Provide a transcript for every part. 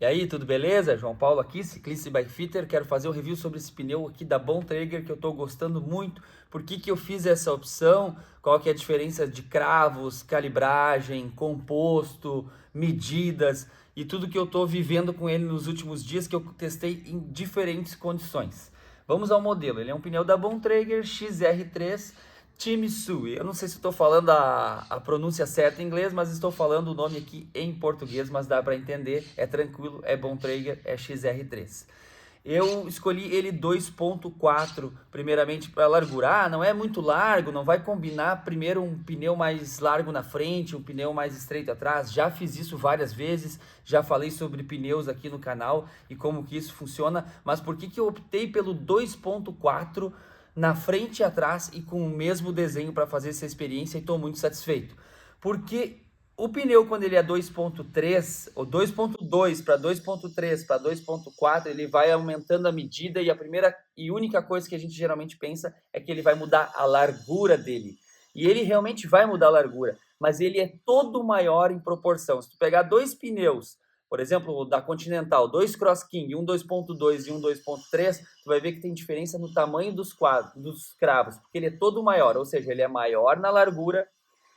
E aí, tudo beleza? João Paulo aqui, ciclista e bike fitter. Quero fazer um review sobre esse pneu aqui da Bontrager que eu estou gostando muito. Por que que eu fiz essa opção? Qual que é a diferença de cravos, calibragem, composto, medidas e tudo que eu estou vivendo com ele nos últimos dias que eu testei em diferentes condições. Vamos ao modelo. Ele é um pneu da Bontrager XR3 Timisui. Eu não sei se estou falando a pronúncia certa em inglês, mas estou falando o nome aqui em português, mas dá para entender, é tranquilo, é Bontrager, é XR3. Eu escolhi ele 2.4, primeiramente para largura. Não é muito largo, não vai combinar primeiro um pneu mais largo na frente, um pneu mais estreito atrás. Já fiz isso várias vezes, já falei sobre pneus aqui no canal e como que isso funciona, mas por que que eu optei pelo 2.4 na frente e atrás e com o mesmo desenho para fazer essa experiência e estou muito satisfeito? Porque o pneu, quando ele é 2.3, ou 2.2 para 2.3 para 2.4, ele vai aumentando a medida e a primeira e única coisa que a gente geralmente pensa é que ele vai mudar a largura dele. E ele realmente vai mudar a largura, mas ele é todo maior em proporção. Se tu pegar dois pneus, por exemplo, da Continental, dois Cross King, um 2.2 e um 2.3, tu vai ver que tem diferença no tamanho dos cravos, porque ele é todo maior, ou seja, ele é maior na largura,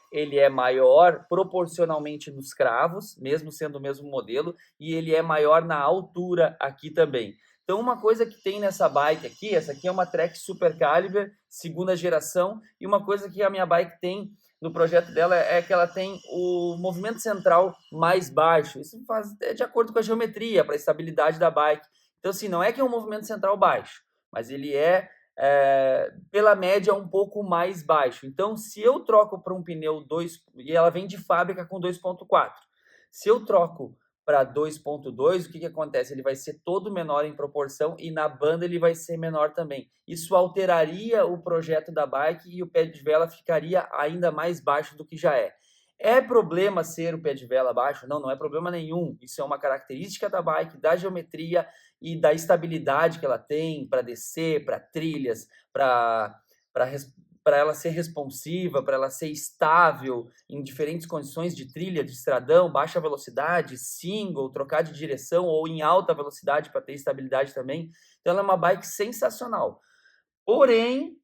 ele é maior proporcionalmente nos cravos, mesmo sendo o mesmo modelo, e ele é maior na altura aqui também. Então, uma coisa que tem nessa bike aqui, essa aqui é uma Trek Super Caliber, segunda geração, e uma coisa que a minha bike tem no projeto dela é que ela tem o movimento central mais baixo. Isso faz de acordo com a geometria, para a estabilidade da bike. Então, assim, não é que é um movimento central baixo, mas ele pela média um pouco mais baixo. Então, se eu troco para um pneu 2, e ela vem de fábrica com 2.4, se eu troco para 2.2, o que que acontece? Ele vai ser todo menor em proporção e na banda ele vai ser menor também. Isso alteraria o projeto da bike e o pé de vela ficaria ainda mais baixo do que já é. É problema ser o pé de vela baixo? Não, não é problema nenhum. Isso é uma característica da bike, da geometria e da estabilidade que ela tem para descer, para trilhas, para ela ser responsiva, para ela ser estável em diferentes condições de trilha, de estradão, baixa velocidade, single, trocar de direção ou em alta velocidade para ter estabilidade também. Então ela é uma bike sensacional. Porém,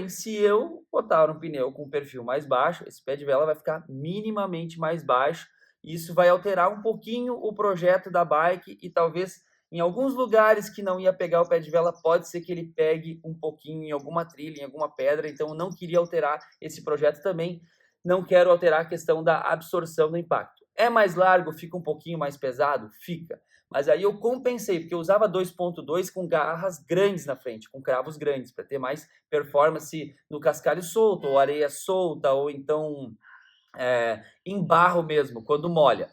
se eu botar um pneu com perfil mais baixo, esse pé de vela vai ficar minimamente mais baixo. Isso vai alterar um pouquinho o projeto da bike e talvez em alguns lugares que não ia pegar o pé de vela, pode ser que ele pegue um pouquinho em alguma trilha, em alguma pedra. Então, eu não queria alterar esse projeto também. Não quero alterar a questão da absorção do impacto. É mais largo, fica um pouquinho mais pesado? Fica. Mas aí eu compensei, porque eu usava 2.2 com garras grandes na frente, com cravos grandes, para ter mais performance no cascalho solto, ou areia solta, ou então em barro mesmo, quando molha.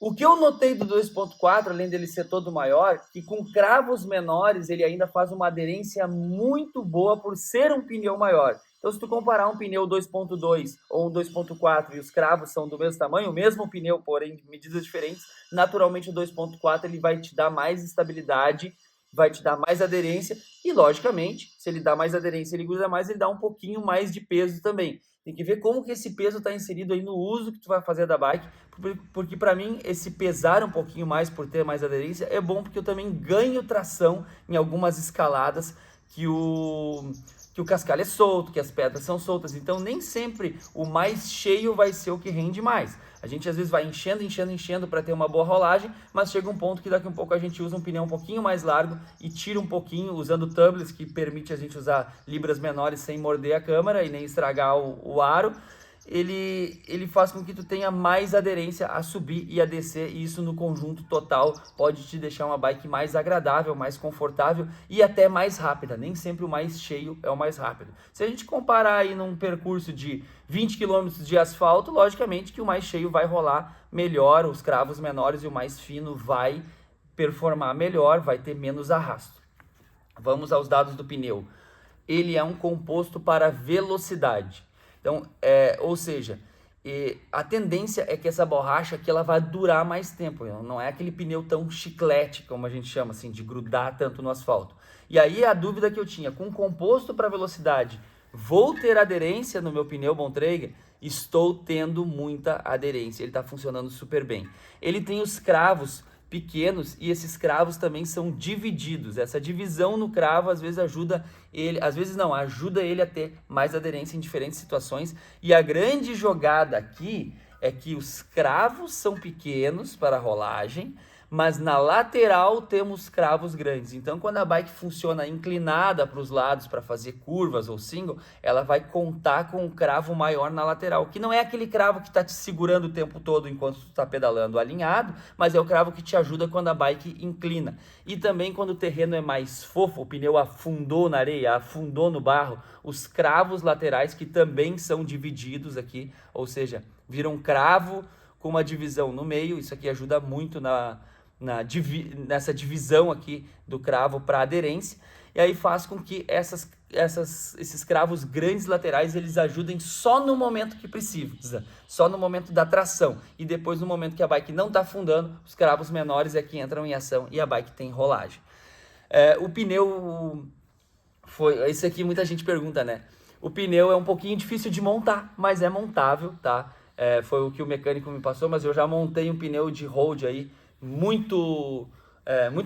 O que eu notei do 2.4, além dele ser todo maior, que com cravos menores ele ainda faz uma aderência muito boa por ser um pneu maior. Então, se tu comparar um pneu 2.2 ou um 2.4 e os cravos são do mesmo tamanho, o mesmo pneu, porém de medidas diferentes, naturalmente o 2.4 ele vai te dar mais estabilidade, vai te dar mais aderência e, logicamente, se ele dá mais aderência, ele gruda mais, ele dá um pouquinho mais de peso também. Tem que ver como que esse peso está inserido aí no uso que tu vai fazer da bike, porque para mim esse pesar um pouquinho mais por ter mais aderência é bom, porque eu também ganho tração em algumas escaladas que o cascalho é solto, que as pedras são soltas. Então nem sempre o mais cheio vai ser o que rende mais. A gente às vezes vai enchendo para ter uma boa rolagem, mas chega um ponto que daqui a um pouco a gente usa um pneu um pouquinho mais largo e tira um pouquinho usando tubeless, que permite a gente usar libras menores sem morder a câmara e nem estragar o aro. Ele faz com que tu tenha mais aderência a subir e a descer, e isso no conjunto total pode te deixar uma bike mais agradável, mais confortável e até mais rápida. Nem sempre o mais cheio é o mais rápido. Se a gente comparar aí num percurso de 20 quilômetros de asfalto, logicamente que o mais cheio vai rolar melhor, os cravos menores, e o mais fino vai performar melhor, vai ter menos arrasto. Vamos aos dados do pneu. Ele é um composto para velocidade. Então, ou seja, a tendência é que essa borracha aqui ela vai durar mais tempo. Não é aquele pneu tão chiclete, como a gente chama assim, de grudar tanto no asfalto. E aí a dúvida que eu tinha, com composto para velocidade, vou ter aderência no meu pneu Bontrager? Estou tendo muita aderência, ele está funcionando super bem. Ele tem os cravos pequenos e esses cravos também são divididos. Essa divisão no cravo às vezes ajuda ele, às vezes não, ajuda ele a ter mais aderência em diferentes situações. E a grande jogada aqui é que os cravos são pequenos para a rolagem, mas na lateral temos cravos grandes. Então, quando a bike funciona inclinada para os lados para fazer curvas ou single, ela vai contar com um cravo maior na lateral, que não é aquele cravo que está te segurando o tempo todo enquanto tu está pedalando alinhado, mas é o cravo que te ajuda quando a bike inclina. E também quando o terreno é mais fofo, o pneu afundou na areia, afundou no barro, os cravos laterais que também são divididos aqui, ou seja, vira um cravo com uma divisão no meio. Isso aqui ajuda muito nessa divisão aqui do cravo para aderência, e aí faz com que esses cravos grandes laterais eles ajudem só no momento que precisa, só no momento da tração, e depois no momento que a bike não está afundando, os cravos menores é que entram em ação e a bike tem rolagem. O pneu isso aqui muita gente pergunta, né? O pneu é um pouquinho difícil de montar, mas é montável, tá? Foi o que o mecânico me passou, mas eu já montei um pneu de road aí muito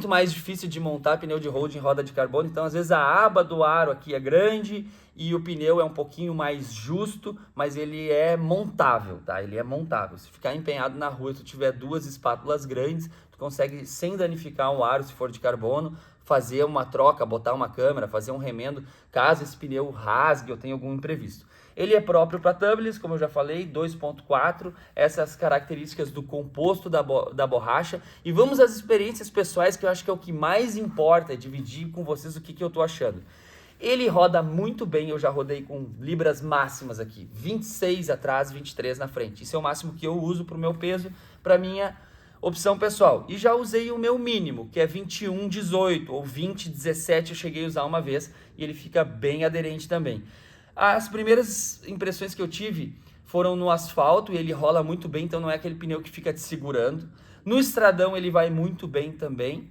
mais difícil de montar pneu de road em roda de carbono. Então às vezes a aba do aro aqui é grande e o pneu é um pouquinho mais justo, mas ele é montável, tá? Ele é montável. Se ficar empenhado na rua e tu tiver duas espátulas grandes, tu consegue, sem danificar um aro, se for de carbono, fazer uma troca, botar uma câmera, fazer um remendo, caso esse pneu rasgue ou tenha algum imprevisto. Ele é próprio para tubeless, como eu já falei, 2.4, essas características do composto da borracha. E vamos às experiências pessoais, que eu acho que é o que mais importa, é dividir com vocês o que eu tô achando. Ele roda muito bem, eu já rodei com libras máximas aqui, 26 atrás, 23 na frente. Isso é o máximo que eu uso para o meu peso, para minha opção pessoal. E já usei o meu mínimo, que é 21,18 ou 20,17, eu cheguei a usar uma vez e ele fica bem aderente também. As primeiras impressões que eu tive foram no asfalto e ele rola muito bem, então não é aquele pneu que fica te segurando. No estradão ele vai muito bem também.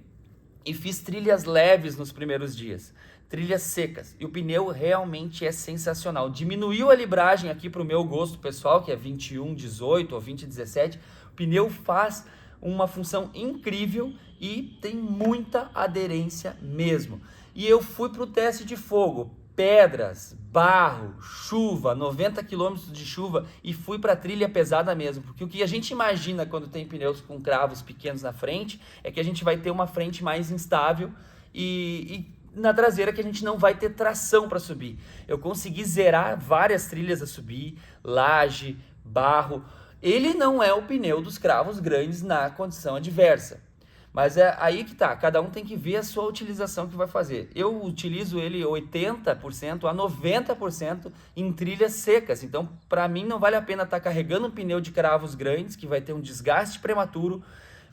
E fiz trilhas leves nos primeiros dias, trilhas secas, e o pneu realmente é sensacional. Diminuiu a libragem aqui para o meu gosto pessoal, que é 21,18 ou 20,17. O pneu faz uma função incrível e tem muita aderência mesmo. E eu fui para o teste de fogo, pedras, barro, chuva, 90 km de chuva, e fui para trilha pesada mesmo, porque o que a gente imagina quando tem pneus com cravos pequenos na frente é que a gente vai ter uma frente mais instável e na traseira que a gente não vai ter tração para subir. Eu consegui zerar várias trilhas a subir, laje, barro. Ele não é o pneu dos cravos grandes na condição adversa. Mas é aí que tá, cada um tem que ver a sua utilização que vai fazer. Eu utilizo ele 80% a 90% em trilhas secas, então para mim não vale a pena estar carregando um pneu de cravos grandes, que vai ter um desgaste prematuro,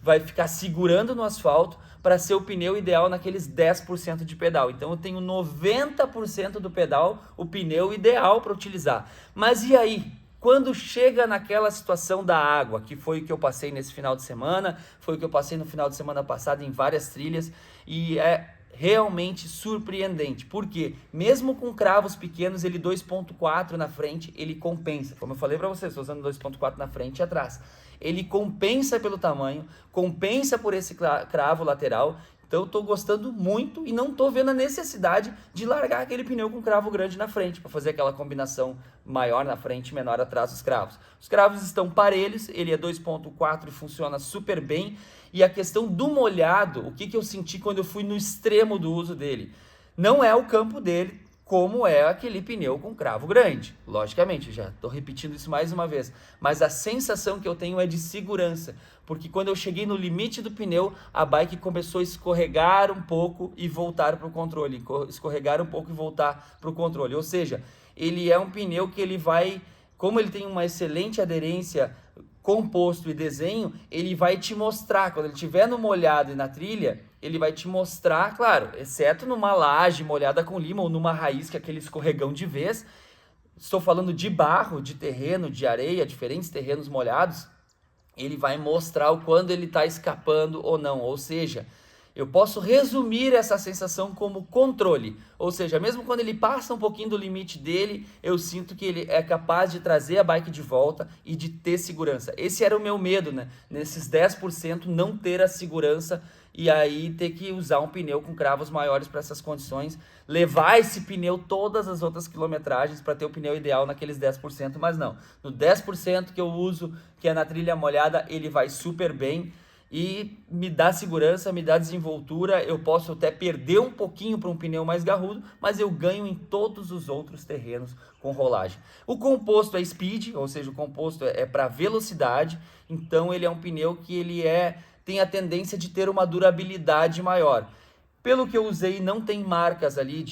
vai ficar segurando no asfalto, para ser o pneu ideal naqueles 10% de pedal. Então eu tenho 90% do pedal, o pneu ideal para utilizar. Mas e aí? Quando chega naquela situação da água, que foi o que eu passei nesse final de semana, foi o que eu passei no final de semana passado em várias trilhas, e é realmente surpreendente, porque mesmo com cravos pequenos, ele 2.4 na frente, ele compensa. Como eu falei para vocês, estou usando 2.4 na frente e atrás. Ele compensa pelo tamanho, compensa por esse cravo lateral. Então eu estou gostando muito e não estou vendo a necessidade de largar aquele pneu com cravo grande na frente, para fazer aquela combinação maior na frente e menor atrás dos cravos. Os cravos estão parelhos, ele é 2.4 e funciona super bem. E a questão do molhado, o que eu senti quando eu fui no extremo do uso dele? Não é o campo dele, como é aquele pneu com cravo grande. Logicamente, já estou repetindo isso mais uma vez, mas a sensação que eu tenho é de segurança, porque quando eu cheguei no limite do pneu, a bike começou a escorregar um pouco e voltar para o controle, escorregar um pouco e voltar para o controle, ou seja, ele é um pneu que ele vai, como ele tem uma excelente aderência, composto e desenho, ele vai te mostrar, quando ele estiver no molhado e na trilha, ele vai te mostrar, claro, exceto numa laje molhada com lima ou numa raiz que é aquele escorregão de vez. Estou falando de barro, de terreno, de areia, diferentes terrenos molhados. Ele vai mostrar o quando ele está escapando ou não, ou seja, Eu posso resumir essa sensação como controle, ou seja, mesmo quando ele passa um pouquinho do limite dele, eu sinto que ele é capaz de trazer a bike de volta e de ter segurança. Esse era o meu medo, né? Nesses 10% não ter a segurança e aí ter que usar um pneu com cravos maiores para essas condições, levar esse pneu todas as outras quilometragens para ter o pneu ideal naqueles 10%, mas não. No 10% que eu uso, que é na trilha molhada, ele vai super bem e me dá segurança, me dá desenvoltura. Eu posso até perder um pouquinho para um pneu mais garrudo, mas eu ganho em todos os outros terrenos com rolagem. O composto é speed, ou seja, o composto é para velocidade, então ele é um pneu que tem a tendência de ter uma durabilidade maior. Pelo que eu usei, não tem marcas ali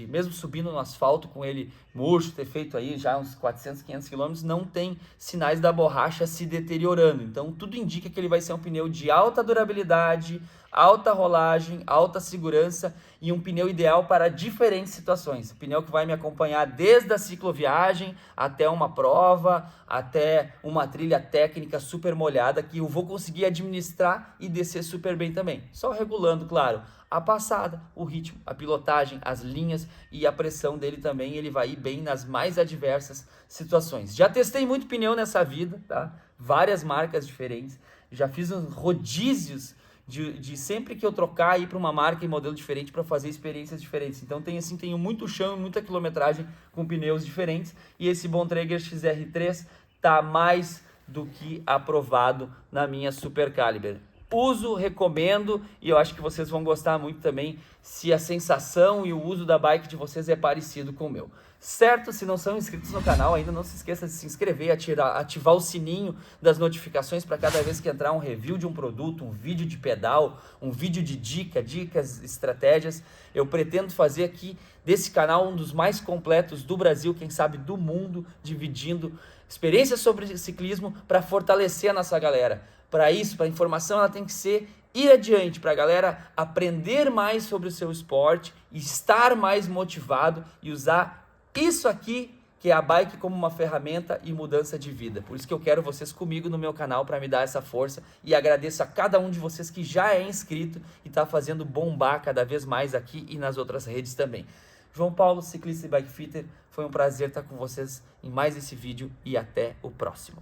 mesmo subindo no asfalto com ele murcho, ter feito aí já uns 400, 500 km, não tem sinais da borracha se deteriorando. Então, tudo indica que ele vai ser um pneu de alta durabilidade, alta rolagem, alta segurança e um pneu ideal para diferentes situações. Pneu que vai me acompanhar desde a cicloviagem até uma prova, até uma trilha técnica super molhada que eu vou conseguir administrar e descer super bem também. Só regulando, claro, a passada, o ritmo, a pilotagem, as linhas e a pressão dele também, ele vai ir bem nas mais adversas situações. Já testei muito pneu nessa vida, tá? Várias marcas diferentes, já fiz uns rodízios de sempre que eu trocar ir para uma marca e modelo diferente para fazer experiências diferentes. Então tenho muito chão e muita quilometragem com pneus diferentes e esse Bontrager XR3 tá mais do que aprovado na minha Super Caliber. Uso, recomendo e eu acho que vocês vão gostar muito também se a sensação e o uso da bike de vocês é parecido com o meu. Certo? Se não são inscritos no canal ainda, não se esqueça de se inscrever, ativar o sininho das notificações para cada vez que entrar um review de um produto, um vídeo de pedal, um vídeo de dicas, estratégias. Eu pretendo fazer aqui desse canal um dos mais completos do Brasil, quem sabe do mundo, dividindo experiências sobre ciclismo para fortalecer a nossa galera. Para isso, para a informação, ela tem que ir adiante, para a galera aprender mais sobre o seu esporte, estar mais motivado e usar isso aqui, que é a bike, como uma ferramenta e mudança de vida. Por isso que eu quero vocês comigo no meu canal para me dar essa força e agradeço a cada um de vocês que já é inscrito e está fazendo bombar cada vez mais aqui e nas outras redes também. João Paulo, ciclista e bike fitter, foi um prazer estar com vocês em mais esse vídeo e até o próximo.